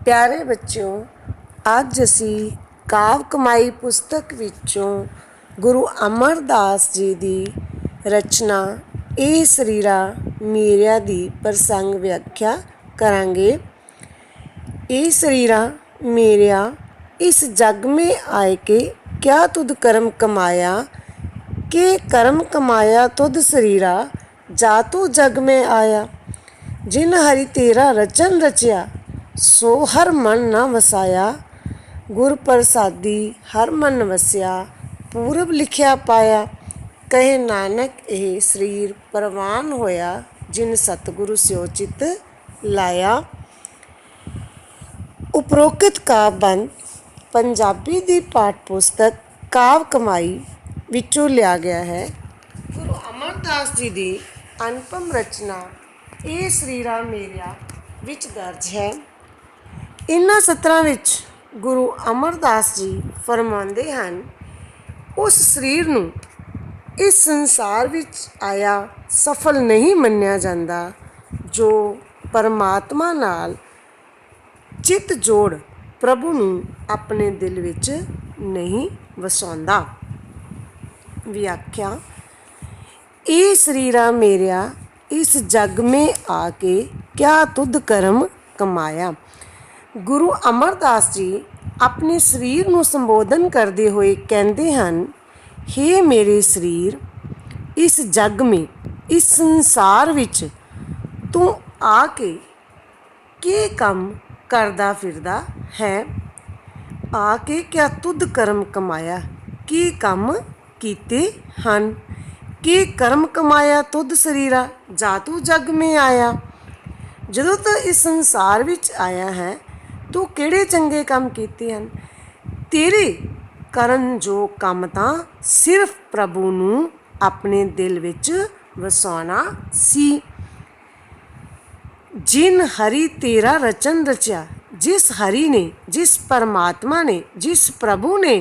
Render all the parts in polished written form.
प्यारे बच्चों, ਅੱਜ ਅਸੀਂ ਕਾਵ ਕਮਾਈ ਪੁਸਤਕ ਵਿੱਚੋਂ ਗੁਰੂ ਅਮਰਦਾਸ ਜੀ ਦੀ ਰਚਨਾ ਇਹ ਸਰੀਰਾ ਮੇਰਿਆ ਦੀ ਪ੍ਰਸੰਗ ਵਿਆਖਿਆ ਕਰਾਂਗੇ। ਇਹ ਸਰੀਰਾ मेरिया इस जग में आए के क्या तुद कर्म कमाया, के कर्म कमाया तुद शरीरा जा तू जग में आया। जिन हरि तेरा रचन रचिया सो हर मन न वसाया। गुर प्रसादी हर मन वसिया पूरब लिखिया पाया। कहे नानक यह शरीर परवान होया जिन सतगुरु स्यो चित लाया। उपरोक्त काव्यबंध पंजाबी ਦੀ ਪਾਠ ਪੁਸਤਕ ਕਾਵ ਕਮਾਈ ਵਿੱਚੋਂ ਲਿਆ ਗਿਆ ਹੈ। ਗੁਰੂ ਅਮਰਦਾਸ ਜੀ ਦੀ ਅਨੁਪਮ ਰਚਨਾ ਇਹ ਸਰੀਰਾ ਮੇਰਿਆ ਵਿੱਚ ਦਰਜ ਹੈ। ਇਹਨਾਂ ਸਤਰਾਂ ਵਿੱਚ ਗੁਰੂ ਅਮਰਦਾਸ ਜੀ ਫਰਮਾਉਂਦੇ ਹਨ, ਉਸ ਸਰੀਰ ਨੂੰ ਇਸ ਸੰਸਾਰ ਵਿੱਚ ਆਇਆ ਸਫਲ ਨਹੀਂ ਮੰਨਿਆ ਜਾਂਦਾ ਜੋ ਪਰਮਾਤਮਾ ਨਾਲ ਚਿੱਤ ਜੋੜ ਪ੍ਰਭੂ ਨੂੰ ਆਪਣੇ ਦਿਲ ਵਿੱਚ ਨਹੀਂ ਵਸਾਉਂਦਾ। ਵਿਆਖਿਆ। ਇਹ ਸਰੀਰਾ ਮੇਰਿਆ इस जग में आके क्या तुद कर्म कमाया। गुरु अमरदास जी अपने शरीर ਨੂੰ ਸੰਬੋਧਨ ਕਰਦੇ ਹੋਏ ਕਹਿੰਦੇ ਹਨ, हे मेरे शरीर, इस जग में इस संसार ਵਿੱਚ ਤੂੰ ਆ ਕੇ ਕੀ ਕੰਮ ਕਰਦਾ ਫਿਰਦਾ ਹੈ। ਆ ਕੇ ਕਿਆ ਤੁਧ ਕਰਮ ਕਮਾਇਆ, ਕੀ ਕੰਮ ਕੀਤੇ ਹਨ। ਕੀ ਕਰਮ ਕਮਾਇਆ ਤੁਧ ਸਰੀਰਾ ਜਾ ਤੂੰ ਜਗ ਮੇ ਆਇਆ। ਜਦੋਂ ਤੋਂ ਇਸ ਸੰਸਾਰ ਵਿੱਚ ਆਇਆ ਹੈ ਤੂੰ ਕਿਹੜੇ ਚੰਗੇ ਕੰਮ ਕੀਤੇ ਹਨ। ਤੇਰੇ ਕਰਨ ਜੋ ਕੰਮ ਤਾਂ ਸਿਰਫ ਪ੍ਰਭੂ ਨੂੰ ਆਪਣੇ ਦਿਲ ਵਿੱਚ ਵਸਾਉਣਾ ਸੀ। जिन हरि तेरा रचन रचा, जिस हरि ने, जिस परमात्मा ने, जिस प्रभु ने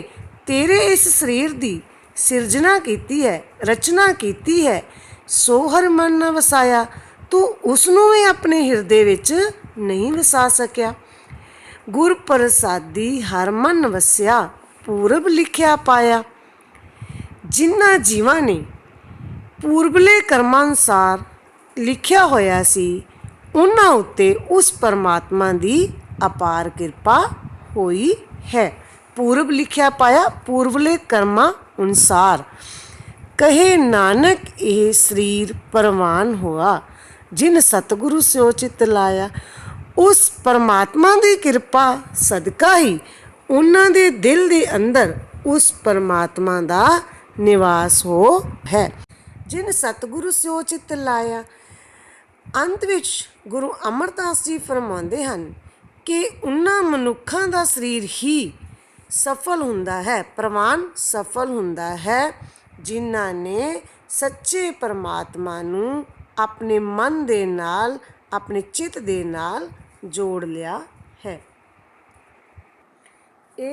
तेरे इस शरीर की सिरजना की है, रचना की है, सो हर मन न वसाया। तू उसनों भी अपने हिरदे विच नहीं वसा सकिया। गुर प्रसादी हर मन वसिया पूरब लिखिया पाया। जिन्हां जीवां ने पूर्वले कर्मानुसार लिखिया होया सी उन्हां उत्ते उस परमात्मा की अपार कृपा होई है। पूर्व लिखिया पाया पूर्वले कर्मां अनुसार। कहे नानक यह शरीर परवान हुआ जिन सतगुरु स्यो चित लाया। उस परमात्मा की कृपा सदका ही उन्हां दे दिल दे अंदर उस परमात्मा का निवास हो है। जिन सतगुरु स्यो चित लाया। अंत विच गुरु अमरदास जी फरमाते हैं कि उन्हां मनुखों का शरीर ही सफल हुंदा है, प्रवान सफल हुंदा है जिन्हां ने सच्चे परमात्मा नूं अपने मन दे नाल, अपने चित दे नाल जोड़ लिया है। ए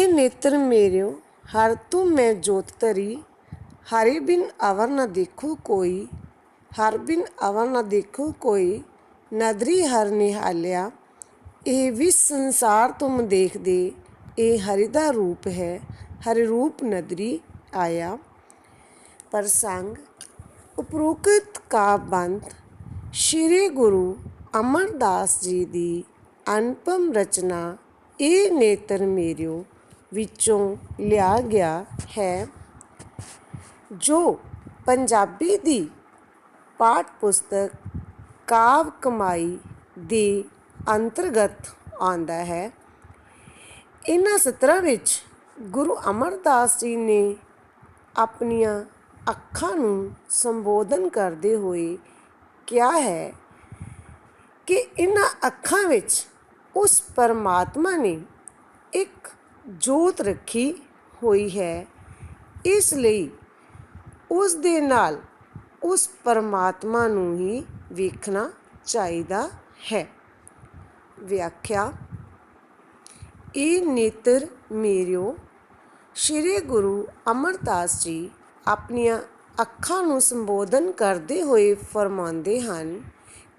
नेत्र मेरियो हर तुम मैं जोत धरी। हरि बिन अवर न देखो कोई, हर बिन अवर न देखो कोई। नदरी हर निहालिया ये विस संसार तुम देख दे। ये हरि दा रूप है, हरि रूप नदरी आया। प्रसंग। उपरोक्त काव्यबंध श्री गुरु अमरदास जी की अनुपम रचना ये नेत्र मेरियो विचों लिया गया है, जो पंजाबी दी पाठ पुस्तक काव कमाई दे अंतर्गत आंदा है। इन्हां सतरां विच गुरु अमरदास जी ने अपनियां अखां नूं संबोधन करदे होए कहा है कि इन्हां अखां विच उस परमात्मा ने एक जोत रखी हुई है, इसलिए उस दे नाल उस परमात्मा नूं ही वेखना चाहिदा है। व्याख्या। ਇਹ ਨੇਤਰ ਮੇਰਿਓ ਸ਼੍ਰੀ ਗੁਰੂ ਅਮਰਦਾਸ ਜੀ ਆਪਣੀਆਂ ਅੱਖਾਂ ਨੂੰ ਸੰਬੋਧਨ ਕਰਦੇ ਹੋਏ ਫਰਮਾਉਂਦੇ ਹਨ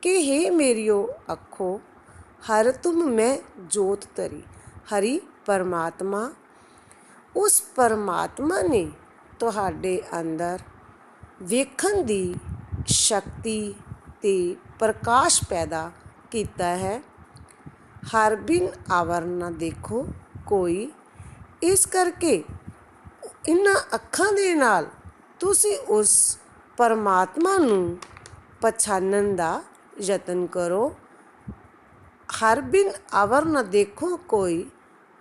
कि हे मेरियो अखो हर तुम मैं जोत तरी। हरि परमात्मा, उस परमात्मा ने ਤੁਹਾਡੇ ਅੰਦਰ ਵੇਖਣ ਦੀ ਸ਼ਕਤੀ ਤੇ ਪ੍ਰਕਾਸ਼ ਪੈਦਾ ਕੀਤਾ ਹੈ। ਹਰ ਬਿਨ ਆਵਰ ਨਾ ਦੇਖੋ ਕੋਈ। ਇਸ ਕਰਕੇ ਇਹਨਾਂ ਅੱਖਾਂ ਦੇ ਨਾਲ ਤੁਸੀਂ ਉਸ ਪਰਮਾਤਮਾ ਨੂੰ ਪਛਾਣਨ ਦਾ ਯਤਨ ਕਰੋ। ਹਰ ਬਿਨ ਆਵਰ ਨਾ ਦੇਖੋ ਕੋਈ,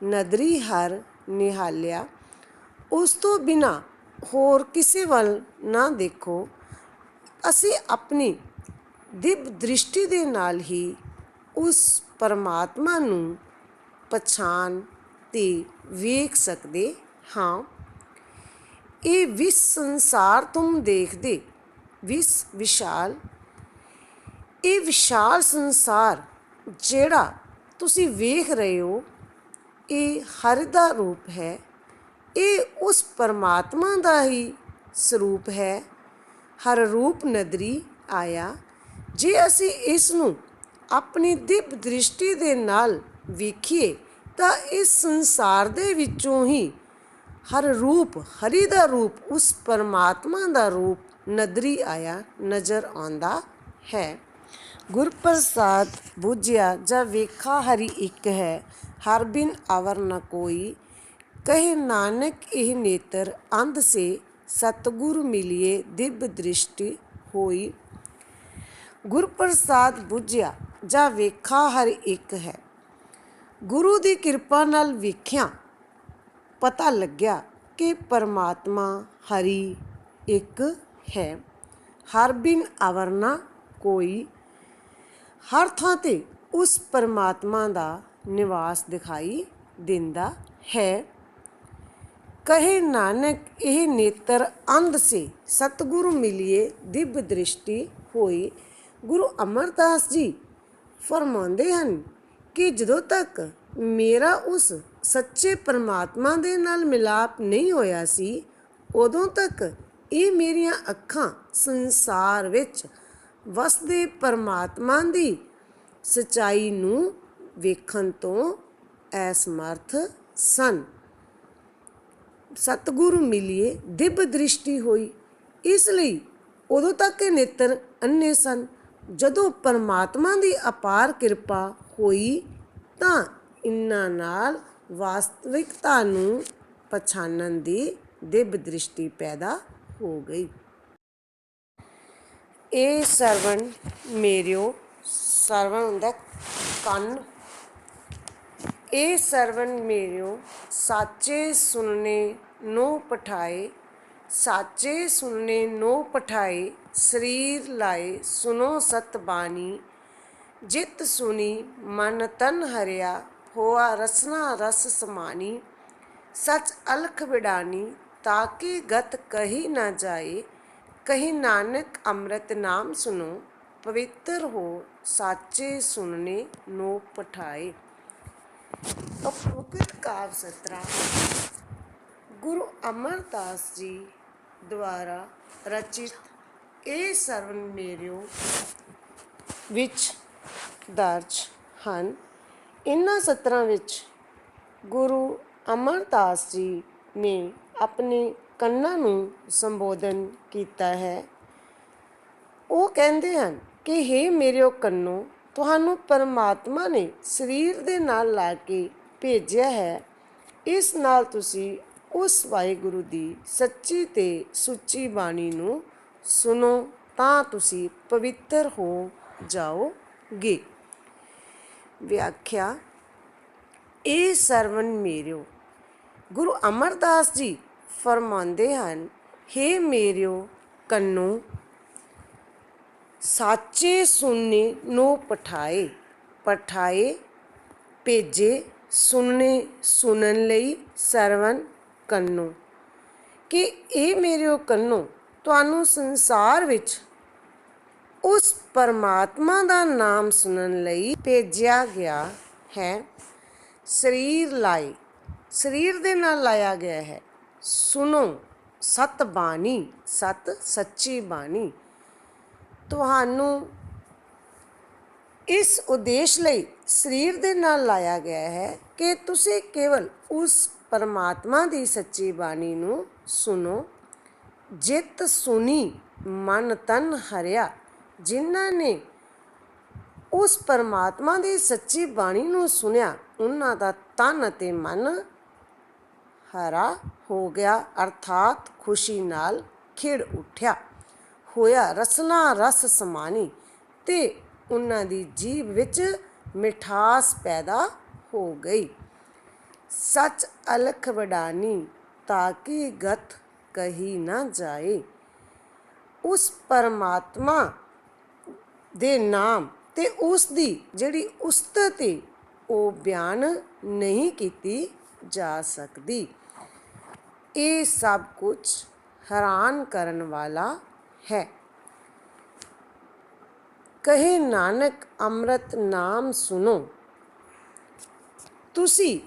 ਨਦਰੀ ਹਰ ਨਿਹਾਲਿਆ। ਉਸ ਤੋਂ ਬਿਨਾਂ ਹੋਰ ਕਿਸੇ ਵੱਲ ਨਾ ਦੇਖੋ। ਅਸੀਂ ਆਪਣੀ ਦਿਵ ਦ੍ਰਿਸ਼ਟੀ ਦੇ ਨਾਲ ਹੀ ਉਸ ਪਰਮਾਤਮਾ ਨੂੰ ਪਛਾਣ ਤੇ ਵੇਖ ਸਕਦੇ ਹਾਂ। ਇਹ ਵਿਸ ਸੰਸਾਰ ਤੁਮ ਦੇਖਦੇ ਵਿਸ਼ਾਲ। ਇਹ ਵਿਸ਼ਾਲ ਸੰਸਾਰ ਜਿਹੜਾ ਤੁਸੀਂ ਵੇਖ ਰਹੇ ਹੋ, ਇਹ ਹਰਿ ਦਾ ਰੂਪ ਹੈ। ਇਹ ਉਸ ਪਰਮਾਤਮਾ ਦਾ ਹੀ ਸਰੂਪ ਹੈ। ਹਰ ਰੂਪ ਨਦਰੀ ਆਇਆ। ਜੇ ਅਸੀਂ ਇਸ ਨੂੰ ਆਪਣੀ ਦਿਵ ਦ੍ਰਿਸ਼ਟੀ ਦੇ ਨਾਲ ਵੇਖੀਏ ਤਾਂ ਇਸ ਸੰਸਾਰ ਦੇ ਵਿੱਚੋਂ ਹੀ ਹਰ ਰੂਪ, ਹਰੀ ਦਾ ਰੂਪ, ਉਸ ਪਰਮਾਤਮਾ ਦਾ ਰੂਪ ਨਦਰੀ ਆਇਆ ਨਜ਼ਰ ਆਉਂਦਾ ਹੈ। ਗੁਰਪ੍ਰਸਾਦ ਬੁੱਝਿਆ ਜਾਂ ਵੇਖਾ ਹਰੀ ਇੱਕ ਹੈ, ਹਰ ਬਿਨ ਅਵਰ ਨ ਕੋਈ। ਕਹੇ ਨਾਨਕ ਇਹ ਨੇਤਰ ਅੰਧ ਸੇ, ਸਤਿਗੁਰ ਮਿਲਿਏ ਦਿਵ ਦ੍ਰਿਸ਼ਟੀ ਹੋਈ। ਗੁਰਪ੍ਰਸਾਦ ਬੁੱਝਿਆ ਜਾਂ ਵੇਖਾ ਹਰ ਇੱਕ ਹੈ। ਗੁਰੂ ਦੀ ਕਿਰਪਾ ਨਾਲ ਵੇਖਿਆ ਪਤਾ ਲੱਗਿਆ ਕਿ ਪਰਮਾਤਮਾ ਹਰੀ ਇੱਕ ਹੈ। ਹਰ ਬਿਨ ਅਵਰ ਨਾ ਕੋਈ। ਹਰ ਥਾਂ 'ਤੇ ਉਸ ਪਰਮਾਤਮਾ ਦਾ ਨਿਵਾਸ ਦਿਖਾਈ ਦਿੰਦਾ ਹੈ। ਕਹੇ ਨਾਨਕ ਇਹ ਨੇਤਰ ਅੰਧ ਸੇ, ਸਤਿਗੁਰੂ ਮਿਲਿਏ ਦਿਵ ਦ੍ਰਿਸ਼ਟੀ ਹੋਈ। ਗੁਰੂ ਅਮਰਦਾਸ ਜੀ ਫਰਮਾਉਂਦੇ ਹਨ ਕਿ ਜਦੋਂ ਤੱਕ ਮੇਰਾ ਉਸ ਸੱਚੇ ਪਰਮਾਤਮਾ ਦੇ ਨਾਲ ਮਿਲਾਪ ਨਹੀਂ ਹੋਇਆ ਸੀ, ਉਦੋਂ ਤੱਕ ਇਹ ਮੇਰੀਆਂ ਅੱਖਾਂ ਸੰਸਾਰ ਵਿੱਚ ਵਸਦੇ ਪਰਮਾਤਮਾ ਦੀ ਸੱਚਾਈ ਨੂੰ ਵੇਖਣ ਤੋਂ ਅਸਮਰਥ ਸਨ। ਸਤਿਗੁਰੂ ਮਿਲਿਏ ਦਿਵ ਦ੍ਰਿਸ਼ਟੀ ਹੋਈ। ਇਸ ਲਈ ਉਦੋਂ ਤੱਕ ਇਹ ਨੇਤਰ ਅੰਨੇ ਸਨ। ਜਦੋਂ ਪਰਮਾਤਮਾ ਦੀ ਅਪਾਰ ਕਿਰਪਾ ਹੋਈ ਤਾਂ ਇਹਨਾਂ ਨਾਲ ਵਾਸਤਵਿਕਤਾ ਨੂੰ ਪਛਾਣਨ ਦੀ ਦਿਵ ਦ੍ਰਿਸ਼ਟੀ ਪੈਦਾ ਹੋ ਗਈ। ਇਹ ਸਰਵਣ ਮੇਰਿਓ, ਸਰਵਣ ਹੁੰਦਾ ਕੰਨ। ਇਹ ਸਰਵਣ ਮੇਰਿਓ ਸਾਚੇ ਸੁਣਨੇ ਨੋ ਪਠਾਏ। ਸਾਚੇ ਸੁਣਨੇ ਨੋ ਪਠਾਏ, ਸਰੀਰ ਲਾਏ ਸੁਨੋ ਸਤ ਬਾਣੀ। ਜਿਤ ਸੁਣੀ ਮਨ ਤਨ ਹਰਿਆ, ਹੋਆ ਰਸਨਾ ਰਸ ਸਮਾਨੀ। ਸਚ ਅਲਖ ਵਿਡਾਨੀ ਤਾਕੀ ਗਤ ਕਹੀ ਨਾ ਜਾਏ। ਕਹੀ ਨਾਨਕ ਅੰਮ੍ਰਿਤ ਨਾਮ ਸੁਨੋ, ਪਵਿੱਤਰ ਹੋ ਸਾਚੇ ਸੁਣਨੇ ਨੋ ਪਠਾਏ। ਉਪਰੋਕਤ ਕਾਵਿ ਸਤਰਾਂ ਗੁਰੂ ਅਮਰਦਾਸ ਜੀ ਦੁਆਰਾ ਰਚਿਤ ਇਹ ਸਰਵਣ ਮੇਰਿਓ ਵਿੱਚ ਦਰਜ ਹਨ। ਇਹਨਾਂ ਸਤਰਾਂ ਵਿੱਚ ਗੁਰੂ ਅਮਰਦਾਸ ਜੀ ਨੇ ਆਪਣੇ ਕੰਨਾਂ ਨੂੰ ਸੰਬੋਧਨ ਕੀਤਾ ਹੈ। ਉਹ ਕਹਿੰਦੇ ਹਨ ਕਿ ਹੇ ਮੇਰਿਓ ਕੰਨੋ, ਤੁਹਾਨੂੰ ਪਰਮਾਤਮਾ ਨੇ ਸਰੀਰ ਦੇ ਨਾਲ ਲਾ ਕੇ ਭੇਜਿਆ ਹੈ। ਇਸ ਨਾਲ ਤੁਸੀਂ ਉਸ ਵਾਹਿਗੁਰੂ ਦੀ ਸੱਚੀ ਤੇ ਸੁੱਚੀ ਬਾਣੀ ਨੂੰ ਸੁਣੋ ਤਾਂ ਤੁਸੀਂ ਪਵਿੱਤਰ ਹੋ ਜਾਓਗੇ। ਵਿਆਖਿਆ। ਇਹ ਸਰਵਣ ਮੇਰਿਓ, ਗੁਰੂ ਅਮਰਦਾਸ ਜੀ ਫਰਮਾਉਂਦੇ ਹਨ, ਹੇ ਮੇਰਿਓ ਕੰਨੋ, ਸਾਚੇ ਸੁਣਨੇ ਨੋ ਪਠਾਏ। ਪਠਾਏ ਭੇਜੇ, ਸੁਣਨੇ ਸੁਣਨ ਲਈ, ਸਰਵਣ ਕੰਨੋ, ਕਿ ਇਹ ਮੇਰਿਓ ਕੰਨੋ ਤੁਹਾਨੂੰ ਸੰਸਾਰ ਵਿੱਚ ਉਸ ਪਰਮਾਤਮਾ ਦਾ ਨਾਮ ਸੁਣਨ ਲਈ ਭੇਜਿਆ ਗਿਆ ਹੈ। ਸਰੀਰ ਲਾਏ, ਸਰੀਰ ਦੇ ਨਾਲ ਲਾਇਆ ਗਿਆ ਹੈ। ਸੁਣੋ ਸਤ ਬਾਣੀ, ਸਤ ਸੱਚੀ ਬਾਣੀ। ਤੁਹਾਨੂੰ ਇਸ ਉਦੇਸ਼ ਲਈ ਸਰੀਰ ਦੇ ਨਾਲ ਲਾਇਆ ਗਿਆ ਹੈ ਕਿ ਤੁਸੀਂ ਕੇਵਲ ਉਸ ਪਰਮਾਤਮਾ ਦੀ ਸੱਚੀ ਬਾਣੀ ਨੂੰ ਸੁਣੋ। ਜਿਤ ਸੁਣੀ ਮਨ ਤਨ ਹਰਿਆ, ਜਿਨ੍ਹਾਂ ਨੇ ਉਸ ਪਰਮਾਤਮਾ ਦੀ ਸੱਚੀ ਬਾਣੀ ਨੂੰ ਸੁਣਿਆ, ਉਹਨਾਂ ਦਾ ਤਨ ਅਤੇ ਮਨ ਹਰਾ ਹੋ ਗਿਆ, ਅਰਥਾਤ ਖੁਸ਼ੀ ਨਾਲ ਖਿੜ ਉੱਠਿਆ, ਹੋਇਆ ਰਸਨਾ ਰਸ ਸਮਾਨੀ, ਤੇ ਉਹਨਾਂ ਦੀ ਜੀਭ ਵਿੱਚ ਮਿਠਾਸ ਪੈਦਾ ਹੋ ਗਈ। ਸੱਚ ਅਲਖ ਵਡਾਨੀ ਤਾਕੀ ਗਤ ਕਹੀ ਨਾ ਜਾਏ। ਉਸ ਪਰਮਾਤਮਾ ਦੇ ਨਾਮ ਤੇ ਉਸ ਦੀ ਜਿਹੜੀ ਉਸਤਤ ਹੈ ਉਹ ਬਿਆਨ ਨਹੀਂ ਕੀਤੀ ਜਾ ਸਕਦੀ। ਇਹ ਸਭ ਕੁਝ ਹੈਰਾਨ ਕਰਨ ਵਾਲਾ ਹੈ। ਕਹੇ ਨਾਨਕ ਅੰਮ੍ਰਿਤ ਨਾਮ ਸੁਣੋ। ਤੁਸੀਂ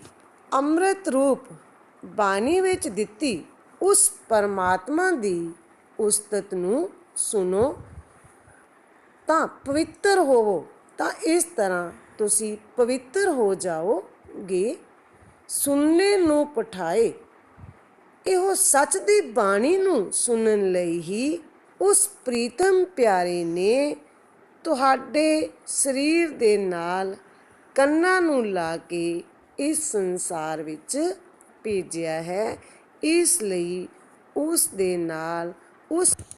ਅੰਮ੍ਰਿਤ ਰੂਪ ਬਾਣੀ ਵਿੱਚ ਦਿੱਤੀ ਉਸ ਪਰਮਾਤਮਾ ਦੀ ਉਸਤਤ ਨੂੰ ਸੁਣੋ ਤਾਂ ਪਵਿੱਤਰ ਹੋਵੋ। ਤਾਂ ਇਸ ਤਰ੍ਹਾਂ ਤੁਸੀਂ ਪਵਿੱਤਰ ਹੋ ਜਾਓਗੇ। ਸੁਣਨੇ ਨੂੰ ਪਠਾਏ, ਇਹੋ ਸੱਚ ਦੀ ਬਾਣੀ ਨੂੰ ਸੁਣਨ ਲਈ ਹੀ ਉਸ ਪ੍ਰੀਤਮ ਪਿਆਰੇ ਨੇ ਤੁਹਾਡੇ ਸਰੀਰ ਦੇ ਨਾਲ ਕੰਨਾਂ ਨੂੰ ਲਾ ਕੇ ਇਸ ਸੰਸਾਰ ਵਿੱਚ ਭੇਜਿਆ ਹੈ। ਇਸ ਲਈ ਉਸ ਦੇ ਨਾਲ ਉਸ